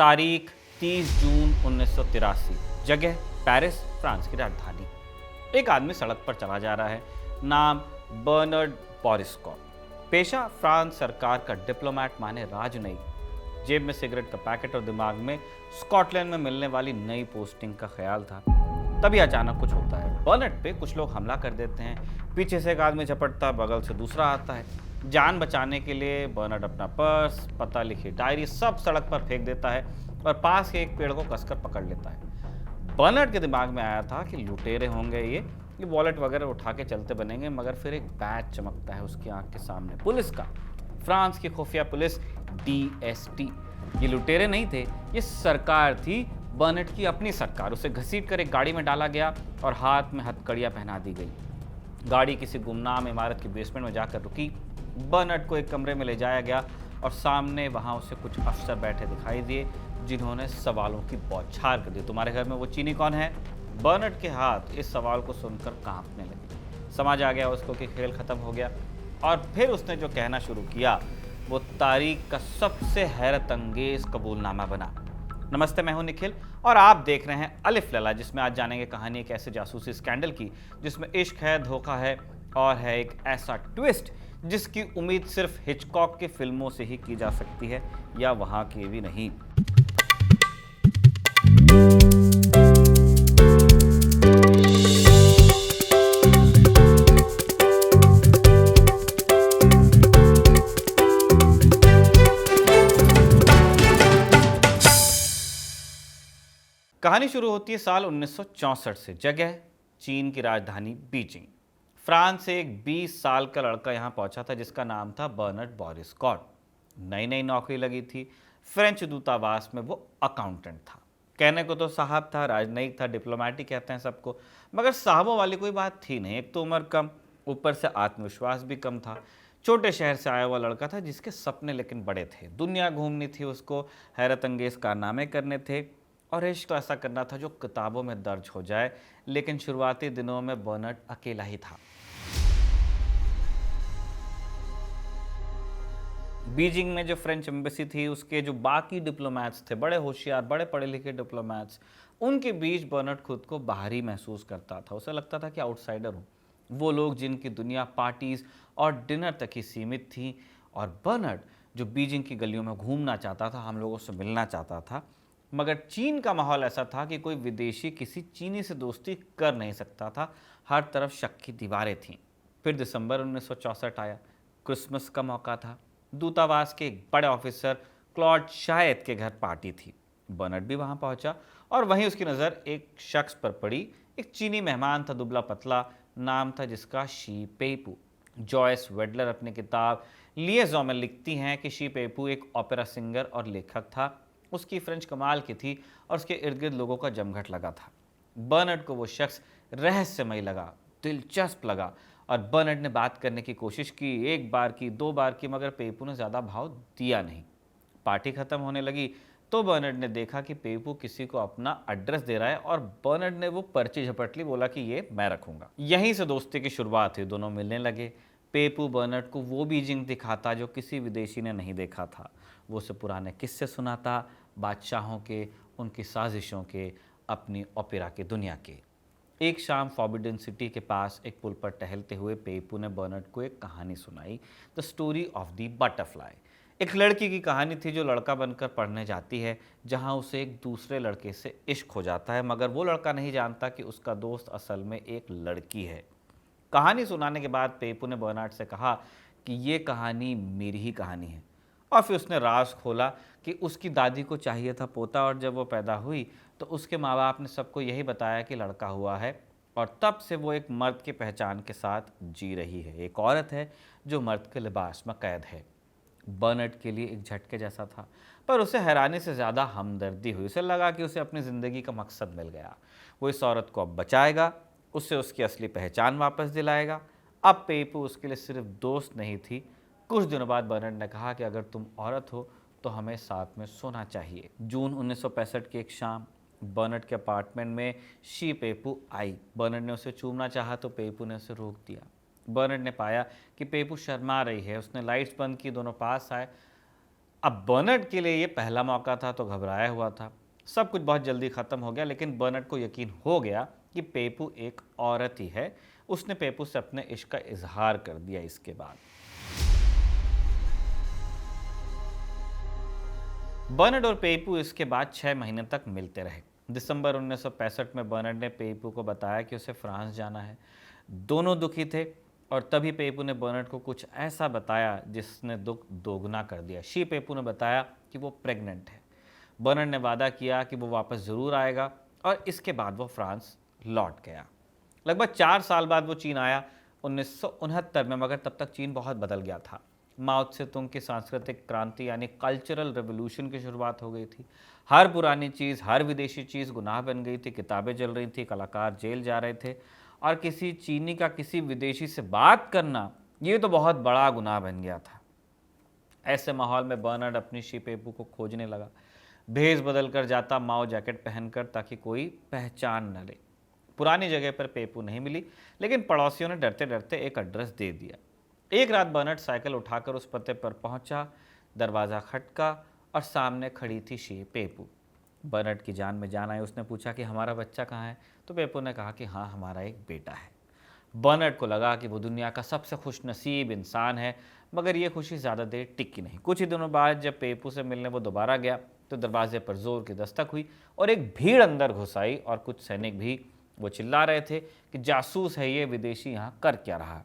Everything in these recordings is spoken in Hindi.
तारीख 30 जून 1983, जगह पेरिस, फ्रांस की राजधानी। एक आदमी सड़क पर चला जा रहा है, नाम बर्नार्ड बोरिसकॉप, पेशा फ्रांस सरकार का डिप्लोमेट माने राजनयिक। जेब में सिगरेट का पैकेट और दिमाग में स्कॉटलैंड में मिलने वाली नई पोस्टिंग का ख्याल था। तभी अचानक कुछ होता है। बर्नार्ड पे कुछ लोग हमला कर देते हैं। पीछे से एक आदमी झपटता, बगल से दूसरा आता है। जान बचाने के लिए बर्नार्ड अपना पर्स, पता लिखी डायरी सब सड़क पर फेंक देता है और पास के एक पेड़ को कसकर पकड़ लेता है। बर्नार्ड के दिमाग में आया था कि लुटेरे होंगे ये वॉलेट वगैरह उठा के चलते बनेंगे, मगर फिर एक बैच चमकता है उसकी आंख के सामने, पुलिस का, फ्रांस की खुफिया पुलिस DST। ये लुटेरे नहीं थे, ये सरकार थी, बर्नार्ड की अपनी सरकार। उसे घसीट कर एक गाड़ी में डाला गया और हाथ में हथकड़ियां पहना दी गई। गाड़ी किसी गुमनाम इमारत के बेसमेंट में जाकर रुकी। बर्नार्ड को एक कमरे में ले जाया गया और सामने वहां उसे कुछ अफसर बैठे दिखाई दिए जिन्होंने सवालों की बौछार कर दी। तुम्हारे घर में वो चीनी कौन है? बर्नार्ड के हाथ इस सवाल को सुनकर कांपने लगे। समझ आ गया उसको कि खेल खत्म हो गया और फिर उसने जो कहना शुरू किया वो तारीख का सबसे हैरत अंगेज कबूलनामा बना। नमस्ते, मैं हूं निखिल और आप देख रहे हैं अलिफ लैला, जिसमें आज जानेंगे कहानी एक ऐसे जासूसी स्कैंडल की जिसमें इश्क है, धोखा है और है एक ऐसा ट्विस्ट जिसकी उम्मीद सिर्फ हिचकॉक की फिल्मों से ही की जा सकती है, या वहां की भी नहीं। कहानी शुरू होती है साल 1964 से, जगह चीन की राजधानी बीजिंग। फ्रांस से एक 20 साल का लड़का यहाँ पहुंचा था जिसका नाम था बर्नार्ड बोरिसकॉप। नई नई नौकरी लगी थी, फ्रेंच दूतावास में वो अकाउंटेंट था। कहने को तो साहब था, राजनयिक था, डिप्लोमेटिक कहते हैं सबको, मगर साहबों वाली कोई बात थी नहीं। एक तो उम्र कम, ऊपर से आत्मविश्वास भी कम था। छोटे शहर से आया हुआ लड़का था जिसके सपने लेकिन बड़े थे। दुनिया घूमनी थी उसको, हैरत अंगेज कारनामे करने थे और इश्क तो ऐसा करना था जो किताबों में दर्ज हो जाए। लेकिन शुरुआती दिनों में बर्नार्ड अकेला ही था। बीजिंग में जो फ्रेंच एम्बेसी थी, उसके जो बाकी डिप्लोमेट्स थे, बड़े होशियार, बड़े पढ़े लिखे डिप्लोमेट्स, उनके बीच बर्नार्ड खुद को बाहरी महसूस करता था। उसे लगता था कि आउटसाइडर हूँ। वो लोग जिनकी दुनिया पार्टीज और डिनर तक ही सीमित थी, और बर्नार्ड जो बीजिंग की गलियों में घूमना चाहता था, हम लोगों से मिलना चाहता था। मगर चीन का माहौल ऐसा था कि कोई विदेशी किसी चीनी से दोस्ती कर नहीं सकता था। हर तरफ शक की दीवारें थीं। फिर दिसंबर 1964 आया, क्रिसमस का मौका था। दूतावास के एक बड़े ऑफिसर क्लॉड शायद के घर पार्टी थी। बर्नार्ड भी वहां पहुंचा और वहीं उसकी नज़र एक शख्स पर पड़ी। एक चीनी मेहमान था, दुबला पतला, नाम था जिसका शी पेपू। जॉयस वेडलर अपनी किताब लिएज़ॉन में लिखती हैं कि शी पेपू एक ओपेरा सिंगर और लेखक था। उसकी फ्रेंच कमाल की थी और उसके इर्द गिर्द लोगों का जमघट लगा था। बर्नार्ड को वो शख्स रहस्यमय लगा, दिलचस्प लगा, और बर्नार्ड ने बात करने की कोशिश की, एक बार की, दो बार की, मगर पेपू ने ज़्यादा भाव दिया नहीं। पार्टी खत्म होने लगी तो बर्नार्ड ने देखा कि पेपू किसी को अपना एड्रेस दे रहा है और बर्नार्ड ने वो पर्ची झपट ली, बोला कि ये मैं रखूंगा। यहीं से दोस्ती की शुरुआत हुई। दोनों मिलने लगे। पेपू बर्नार्ड को वो बीजिंग दिखाता जो किसी विदेशी ने नहीं देखा था। वो उसे पुराने किस्से सुनाता, बादशाहों के, उनकी साजिशों के, अपनी ओपेरा की दुनिया के। एक शाम फॉरबिडन सिटी के पास एक पुल पर टहलते हुए पेपू ने बर्नार्ड को एक कहानी सुनाई, the story of the butterfly. एक लड़की की कहानी थी जो लड़का बनकर पढ़ने जाती है, जहां उसे एक दूसरे लड़के से इश्क हो जाता है, मगर वो लड़का नहीं जानता कि उसका दोस्त असल में एक लड़की है। कहानी सुनाने के बाद पेपू ने बर्नार्ड से कहा कि ये कहानी मेरी ही कहानी है, और फिर उसने राज खोला कि उसकी दादी को चाहिए था पोता, और जब वो पैदा हुई तो उसके माँ बाप ने सबको यही बताया कि लड़का हुआ है, और तब से वो एक मर्द की पहचान के साथ जी रही है। एक औरत है जो मर्द के लिबास में कैद है। बर्नार्ड के लिए एक झटके जैसा था, पर उसे हैरानी से ज़्यादा हमदर्दी हुई। उसे लगा कि उसे अपनी ज़िंदगी का मकसद मिल गया। वो इस औरत को अब बचाएगा, उससे उसकी असली पहचान वापस दिलाएगा। अब पेपू उसके लिए सिर्फ दोस्त नहीं थी। कुछ दिनों बाद बर्नार्ड ने कहा कि अगर तुम औरत हो तो हमें साथ में सोना चाहिए। जून 1965 की एक शाम बर्नार्ड के अपार्टमेंट में शी पेपू आई। बर्नार्ड ने उसे चूमना चाहा तो पेपू ने उसे रोक दिया। बर्नार्ड ने पाया कि पेपू शर्मा रही है। उसने लाइट्स बंद की, दोनों पास आए अब बर्नार्ड के लिए ये पहला मौका था तो घबराया हुआ था। सब कुछ बहुत जल्दी ख़त्म हो गया, लेकिन बर्नार्ड को यकीन हो गया कि पेपू एक औरत ही है। उसने पेपू से अपने इश्क का इजहार कर दिया। इसके बाद बर्नार्ड और पेपू इसके बाद 6 महीने तक मिलते रहे। दिसंबर 1965 में बर्नार्ड ने पेपू को बताया कि उसे फ्रांस जाना है। दोनों दुखी थे और तभी पेपू ने बर्नार्ड को कुछ ऐसा बताया जिसने दुख दोगुना कर दिया। शी पेपू ने बताया कि वो प्रेग्नेंट है। बर्नार्ड ने वादा किया कि वो वापस ज़रूर आएगा और इसके बाद वो फ्रांस लौट गया। लगभग 4 साल बाद वो चीन आया 1969 में, मगर तब तक चीन बहुत बदल गया था। माओ त्से-तुंग की सांस्कृतिक क्रांति यानी कल्चरल रेवोल्यूशन की शुरुआत हो गई थी। हर पुरानी चीज़, हर विदेशी चीज़ गुनाह बन गई थी। किताबें जल रही थी, कलाकार जेल जा रहे थे और किसी चीनी का किसी विदेशी से बात करना ये तो बहुत बड़ा गुनाह बन गया था। ऐसे माहौल में बर्नार्ड अपनी शी पेपू को खोजने लगा। भेष बदल कर जाता, माओ जैकेट पहनकर, ताकि कोई पहचान न ले। पुरानी जगह पर पेपू नहीं मिली, लेकिन पड़ोसियों ने डरते डरते एक एड्रेस दे दिया। एक रात बर्नार्ड साइकिल उठाकर उस पते पर पहुंचा। दरवाज़ा खटका और सामने खड़ी थी शी पेपू। बर्नार्ड की जान में जान आई। उसने पूछा कि हमारा बच्चा कहाँ है? तो पेपू ने कहा कि हाँ, हमारा एक बेटा है। बर्नार्ड को लगा कि वो दुनिया का सबसे खुशनसीब इंसान है, मगर ये खुशी ज़्यादा देर टिकी नहीं। कुछ ही दिनों बाद जब पेपू से मिलने वो दोबारा गया तो दरवाजे पर जोर की दस्तक हुई और एक भीड़ अंदर घुस आई और कुछ सैनिक भी। वो चिल्ला रहे थे कि जासूस है ये, विदेशी यहाँ कर क्या रहा।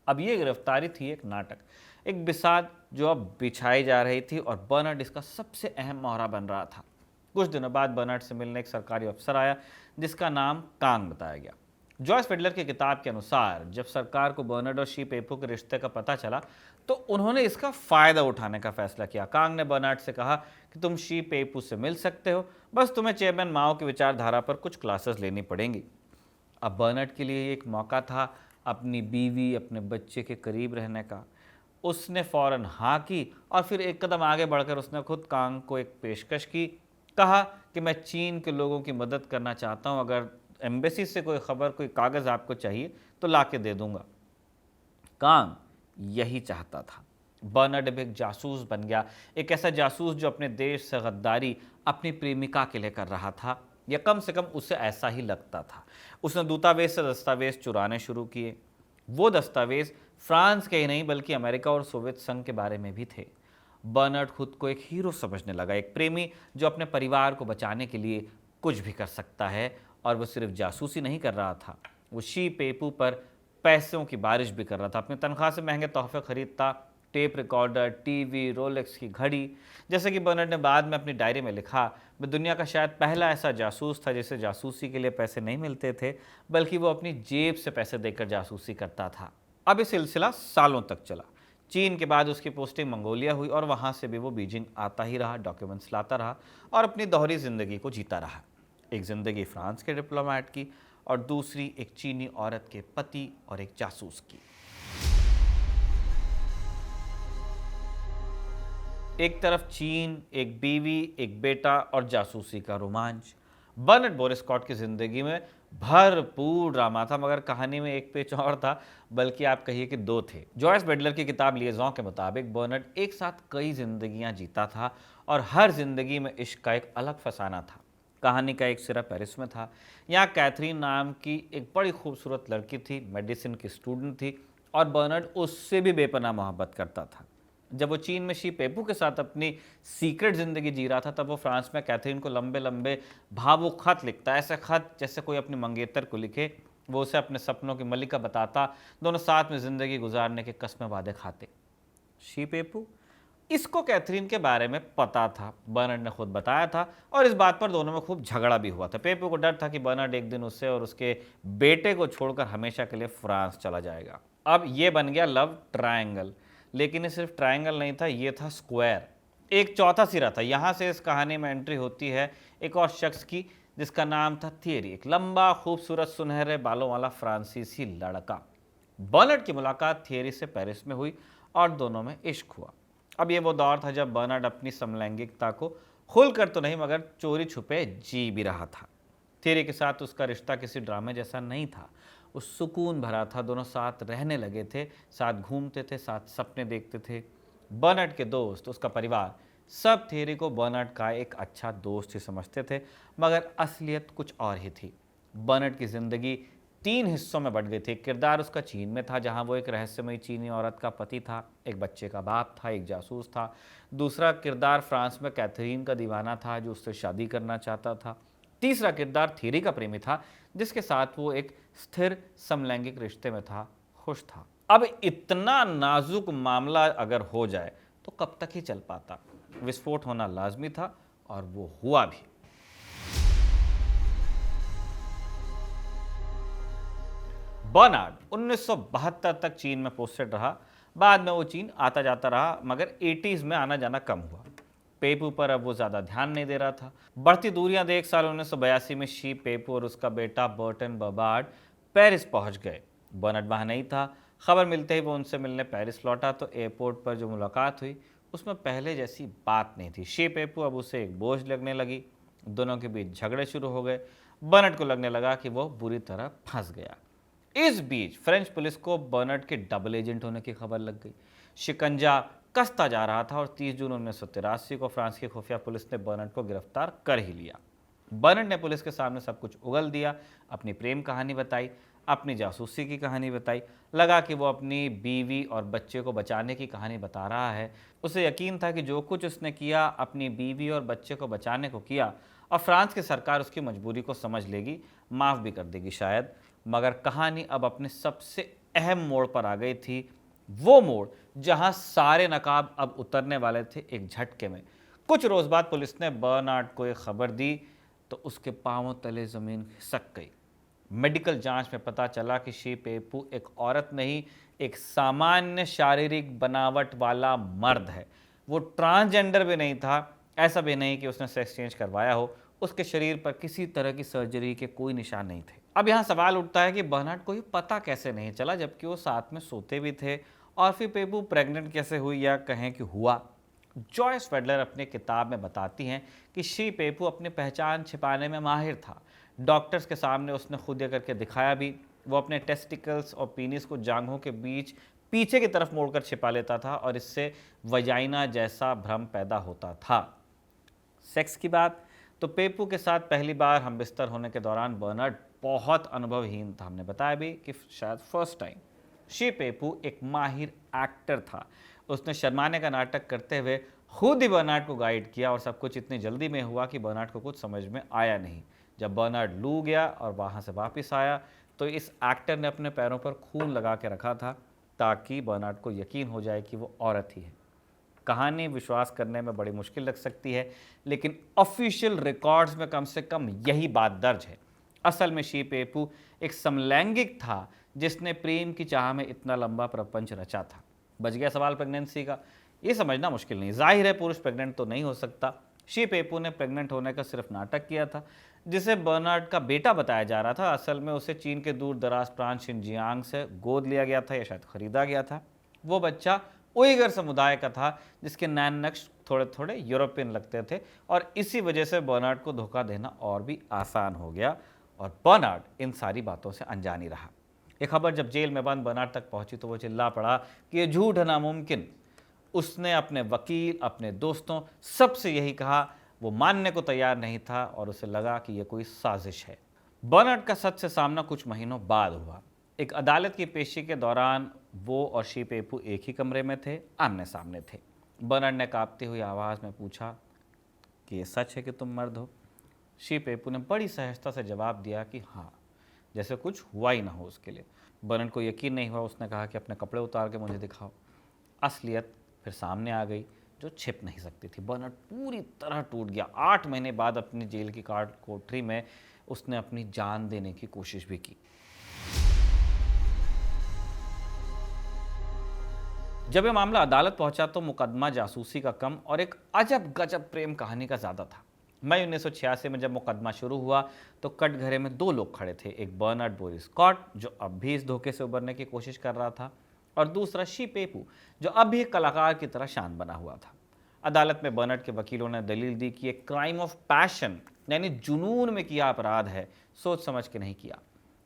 अब ये गिरफ्तारी थी एक नाटक, एक बिसात जो अब बिछाई जा रही थी और बर्नार्ड इसका सबसे अहम मोहरा बन रहा था। कुछ दिनों बाद बर्नार्ड से मिलने एक सरकारी अफसर आया जिसका नाम कांग बताया गया। जॉयस फिडलर की किताब के अनुसार जब सरकार को बर्नार्ड और शी पेपू के रिश्ते का पता चला तो उन्होंने इसका फ़ायदा उठाने का फैसला किया। कांग ने बर्नार्ड से कहा कि तुम शी पेपू से मिल सकते हो, बस तुम्हें चेयरमैन माओ की विचारधारा पर कुछ क्लासेस लेनी पड़ेंगी। अब बर्नार्ड के लिए एक मौका था अपनी बीवी, अपने बच्चे के करीब रहने का। उसने फ़ौरन हाँ की और फिर एक कदम आगे बढ़कर उसने खुद कांग को एक पेशकश की। कहा कि मैं चीन के लोगों की मदद करना चाहता हूँ, अगर एम्बेसी से कोई खबर, कोई कागज़ आपको चाहिए तो ला के दे दूंगा। कांग यही चाहता था। बर्नार्ड अब एक जासूस बन गया, एक ऐसा जासूस जो अपने देश से गद्दारी अपनी प्रेमिका के लिए कर रहा था, या कम से कम उसे ऐसा ही लगता था। उसने दूतावास से दस्तावेज चुराने शुरू किए। वो दस्तावेज फ्रांस के ही नहीं बल्कि अमेरिका और सोवियत संघ के बारे में भी थे। बर्नार्ड खुद को एक हीरो समझने लगा, एक प्रेमी जो अपने परिवार को बचाने के लिए कुछ भी कर सकता है। और वो सिर्फ जासूसी नहीं कर रहा था, वो शी पेपू पर पैसों की बारिश भी कर रहा था। अपनी तनख्वाह से महंगे तोहफे खरीदता, टेप रिकॉर्डर, टीवी, रोलेक्स की घड़ी। जैसे कि बर्नार्ड ने बाद में अपनी डायरी में लिखा, मैं दुनिया का शायद पहला ऐसा जासूस था जिसे जासूसी के लिए पैसे नहीं मिलते थे, बल्कि वो अपनी जेब से पैसे देकर जासूसी करता था। अब ये सिलसिला सालों तक चला। चीन के बाद उसकी पोस्टिंग मंगोलिया हुई और वहाँ से भी वो बीजिंग आता ही रहा, डॉक्यूमेंट्स लाता रहा और अपनी दोहरी ज़िंदगी को जीता रहा। एक ज़िंदगी फ्रांस के डिप्लोमेट की और दूसरी एक चीनी औरत के पति और एक जासूस की। एक तरफ चीन, एक बीवी, एक बेटा और जासूसी का रोमांच। बर्नार्ड बोरेस्कॉट की जिंदगी में भरपूर ड्रामा था, मगर कहानी में एक पेच और था, बल्कि आप कहिए कि दो थे। जॉयस फिडलर की किताब लिएज़ॉन के मुताबिक बर्नार्ड एक साथ कई जिंदगियां जीता था और हर जिंदगी में इश्क का एक अलग फसाना था। कहानी का एक सिरा पेरिस में था। यहाँ कैथरीन नाम की एक बड़ी खूबसूरत लड़की थी, मेडिसिन की स्टूडेंट थी और बर्नार्ड उससे भी बेपनाह मोहब्बत करता था। जब वो चीन में शी पेपू के साथ अपनी सीक्रेट ज़िंदगी जी रहा था, तब वो फ्रांस में कैथरीन को लंबे लंबे भावुक खत लिखता, ऐसे खत जैसे कोई अपनी मंगेतर को लिखे। वो उसे अपने सपनों की मलिका बताता, दोनों साथ में ज़िंदगी गुजारने के कस्में वादे खाते। शी पेपू, इसको कैथरीन के बारे में पता था, बर्नार्ड ने खुद बताया था और इस बात पर दोनों में खूब झगड़ा भी हुआ था। पेपू को डर था कि बर्नार्ड एक दिन उसे और उसके बेटे को छोड़कर हमेशा के लिए फ्रांस चला जाएगा। अब ये बन गया लव ट्रायंगल, लेकिन ये सिर्फ ट्रायंगल नहीं था, ये था स्क्वायर। एक चौथा सिरा था। यहाँ से इस कहानी में एंट्री होती है एक और शख्स की जिसका नाम था थियरी, एक लंबा खूबसूरत सुनहरे बालों वाला फ्रांसीसी लड़का। बर्नार्ड की मुलाकात थियरी से पेरिस में हुई और दोनों में इश्क हुआ। अब ये वो दौर था जब बर्नार्ड अपनी समलैंगिकता को खुलकर तो नहीं मगर चोरी छुपे जी भी रहा था। थियरी के साथ उसका रिश्ता किसी ड्रामे जैसा नहीं था, वो सुकून भरा था। दोनों साथ रहने लगे थे, साथ घूमते थे, साथ सपने देखते थे। बर्नार्ड के दोस्त, उसका परिवार, सब थियरी को बर्नार्ड का एक अच्छा दोस्त ही समझते थे, मगर असलियत कुछ और ही थी। बर्नार्ड की जिंदगी 3 हिस्सों में बट गई थी। किरदार उसका चीन में था, जहां वो एक रहस्यमयी चीनी औरत का पति था, एक बच्चे का बाप था, एक जासूस था। दूसरा किरदार फ्रांस में कैथरीन का दीवाना था, जो उससे शादी करना चाहता था। तीसरा किरदार थियरी का प्रेमी था, जिसके साथ वो एक स्थिर समलैंगिक रिश्ते में था, खुश था। अब इतना नाजुक मामला अगर हो जाए तो कब तक ही चल पाता। विस्फोट होना लाजमी था और वो हुआ भी। बर्नार्ड 1972 तक चीन में पोस्टेड रहा। बाद में वो चीन आता जाता रहा, मगर 80s में आना जाना कम हुआ। पेपू पर अब वो ज़्यादा ध्यान नहीं दे रहा था। बढ़ती दूरियां देख साल 1982 में शी पेपू और उसका बेटा बर्टन बर्बार्ड पेरिस पहुंच गए। बर्नार्ड वहाँ नहीं था। खबर मिलते ही वो उनसे मिलने पेरिस लौटा तो एयरपोर्ट पर जो मुलाकात हुई उसमें पहले जैसी बात नहीं थी। शी पेपू अब उसे एक बोझ लगने लगी। दोनों के बीच झगड़े शुरू हो गए। बर्नार्ड को लगने लगा कि वो बुरी तरह फंस गया। इस बीच फ्रेंच पुलिस को बर्नार्ड के डबल एजेंट होने की खबर लग गई। शिकंजा कसता जा रहा था और 30 जून 1983 को फ्रांस की खुफिया पुलिस ने बर्नार्ड को गिरफ्तार कर ही लिया। बर्नार्ड ने पुलिस के सामने सब कुछ उगल दिया, अपनी प्रेम कहानी बताई, अपनी जासूसी की कहानी बताई। लगा कि वो अपनी बीवी और बच्चे को बचाने की कहानी बता रहा है। उसे यकीन था कि जो कुछ उसने किया अपनी बीवी और बच्चे को बचाने को किया, और फ्रांस की सरकार उसकी मजबूरी को समझ लेगी, माफ़ भी कर देगी शायद। मगर कहानी अब अपने सबसे अहम मोड़ पर आ गई थी। वो मोड़ जहां सारे नकाब अब उतरने वाले थे एक झटके में। कुछ रोज बाद पुलिस ने बर्नार्ड को एक खबर दी तो उसके पांवों तले जमीन खिसक गई। मेडिकल जांच में पता चला कि शी पेपू एक औरत नहीं, एक सामान्य शारीरिक बनावट वाला मर्द है। वो ट्रांसजेंडर भी नहीं था। ऐसा भी नहीं कि उसने सेक्स चेंज करवाया हो। उसके शरीर पर किसी तरह की सर्जरी के कोई निशान नहीं थे। अब यहाँ सवाल उठता है कि बर्नार्ड को ये पता कैसे नहीं चला, जबकि वो साथ में सोते भी थे। और फिर पेपू प्रेग्नेंट कैसे हुई, या कहें कि हुआ। जॉयस फेडलर अपनी किताब में बताती हैं कि शी पेपू अपनी पहचान छिपाने में माहिर था। डॉक्टर्स के सामने उसने खुद ये करके दिखाया भी। वो अपने टेस्टिकल्स और पीनिस को जांघों के बीच पीछे की तरफ मोड़कर छिपा लेता था और इससे वजाइना जैसा भ्रम पैदा होता था। सेक्स की बात तो पेपू के साथ पहली बार हम बिस्तर होने के दौरान बर्नार्ड बहुत अनुभवहीन था। हमने बताया भी कि शायद फर्स्ट टाइम। शी पेपू एक माहिर एक्टर था। उसने शर्माने का नाटक करते हुए खुद ही बर्नार्ड को गाइड किया और सब कुछ इतनी जल्दी में हुआ कि बर्नार्ड को कुछ समझ में आया नहीं। जब बर्नार्ड लू गया और वहाँ से वापस आया तो इस एक्टर ने अपने पैरों पर खून लगा के रखा था ताकि बर्नार्ड को यकीन हो जाए कि वो औरत ही है। कहानी विश्वास करने में बड़ी मुश्किल लग सकती है, लेकिन ऑफिशियल रिकॉर्ड्स में कम से कम यही बात दर्ज है। असल में शी पेपू एक समलैंगिक था जिसने प्रेम की चाह में इतना लंबा प्रपंच रचा था। बच गया सवाल प्रेगनेंसी का। ये समझना मुश्किल नहीं, जाहिर है पुरुष प्रेग्नेंट तो नहीं हो सकता। शी पेपू ने प्रेग्नेंट होने का सिर्फ नाटक किया था, जिसे बर्नार्ड का बेटा बताया जा रहा था। असल में उसे चीन के दूर दराज प्रांत शिनजियांग से गोद लिया गया था या शायद खरीदा गया था। वो बच्चा उइगर समुदाय का था जिसके नैन नक्श थोड़े थोड़े यूरोपियन लगते थे, और इसी वजह से बर्नार्ड को धोखा देना और भी आसान हो गया। और बर्नार्ड इन सारी बातों से अनजानी रहा। ये खबर जब जेल में बंद बर्नार्ड तक पहुंची तो वो चिल्ला पड़ा कि ये झूठ है, नामुमकिन। उसने अपने वकील, अपने दोस्तों, सबसे यही कहा। वो मानने को तैयार नहीं था और उसे लगा कि यह कोई साजिश है। बर्नार्ड का सच से सामना कुछ महीनों बाद हुआ। एक अदालत की पेशी के दौरान वो और शी पेपू एक ही कमरे में थे, आमने सामने थे। बर्नार्ड ने कांपती हुई आवाज़ में पूछा कि ये सच है कि तुम मर्द हो? शी पेपू ने बड़ी सहजता से जवाब दिया कि हाँ, जैसे कुछ हुआ ही ना हो उसके लिए। बर्नार्ड को यकीन नहीं हुआ। उसने कहा कि अपने कपड़े उतार के मुझे दिखाओ। असलियत फिर सामने आ गई जो छिप नहीं सकती थी। बर्नार्ड पूरी तरह टूट गया। 8 महीने बाद अपनी जेल की काट कोठरी में उसने अपनी जान देने की कोशिश भी की। जब यह मामला अदालत पहुंचा तो मुकदमा जासूसी का कम और एक अजब गजब प्रेम कहानी का ज्यादा था। मई 1986 में जब मुकदमा शुरू हुआ तो कटघरे में 2 लोग खड़े थे। एक बर्नार्ड बोरिस कॉट, जो अब भी इस धोखे से उबरने की कोशिश कर रहा था, और दूसरा शी पेपू, जो अब भी एक कलाकार की तरह शान बना हुआ था। अदालत में बर्नार्ड के वकीलों ने दलील दी कि एक क्राइम ऑफ पैशन, यानी जुनून में किया अपराध है, सोच समझ के नहीं किया।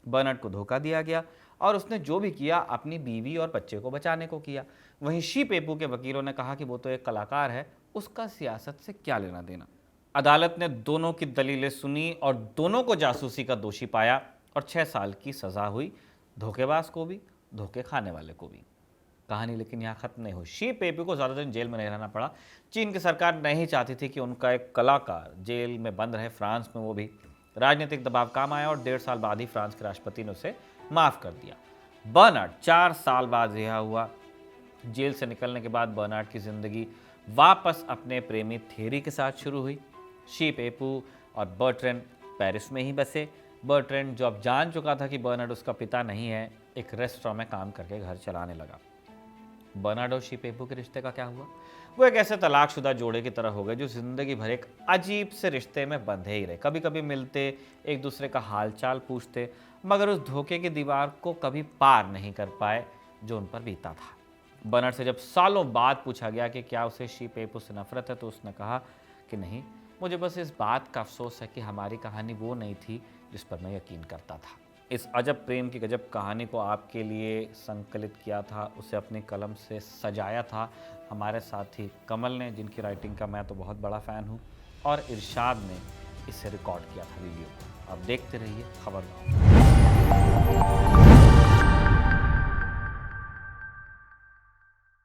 बर्नार्ड को धोखा दिया गया। और उसने जो भी किया अपनी बीवी और बच्चे को बचाने को किया। वहीं शी पेपू के वकीलों ने कहा कि वो तो एक कलाकार है, उसका सियासत से क्या लेना देना। अदालत ने दोनों की दलीलें सुनी और दोनों को जासूसी का दोषी पाया और 6 साल की सज़ा हुई, धोखेबाज को भी, धोखे खाने वाले को भी। कहानी लेकिन यहाँ खत्म नहीं हुई। शी पेपू को ज़्यादा दिन जेल में नहीं रहना पड़ा। चीन की सरकार नहीं चाहती थी कि उनका एक कलाकार जेल में बंद रहे, फ्रांस में वो भी। राजनीतिक दबाव काम आया और 1.5 साल बाद ही फ्रांस के राष्ट्रपति ने उसे माफ़ कर दिया। बर्नार्ड 4 साल बाद रिहा हुआ। जेल से निकलने के बाद बर्नार्ड की ज़िंदगी वापस अपने प्रेमी थेरी के साथ शुरू हुई। शी पेपू और बर्ट्रेंड पेरिस में ही बसे। बर्ट्रेंड जो अब जान चुका था कि बर्नार्ड उसका पिता नहीं है, एक रेस्टोरेंट में काम करके घर चलाने लगा। बर्नार्ड और शी पेपू के रिश्ते का क्या हुआ? वो एक ऐसे तलाकशुदा जोड़े की तरह हो गए जो जिंदगी भर एक अजीब से रिश्ते में बंधे ही रहे। कभी कभी मिलते, एक दूसरे का हालचाल पूछते, मगर उस धोखे की दीवार को कभी पार नहीं कर पाए जो उन पर बीता था। बर्नार्ड से जब सालों बाद पूछा गया कि क्या उसे शी पेपू से नफरत है, तो उसने कहा कि नहीं, मुझे बस इस बात का अफसोस है कि हमारी कहानी वो नहीं थी जिस पर मैं यकीन करता था। इस अजब प्रेम की गजब कहानी को आपके लिए संकलित किया था, उसे अपनी कलम से सजाया था हमारे साथी कमल ने, जिनकी राइटिंग का मैं तो बहुत बड़ा फ़ैन हूँ, और इरशाद ने इसे रिकॉर्ड किया था वीडियो को। आप देखते रहिए खबरनामा।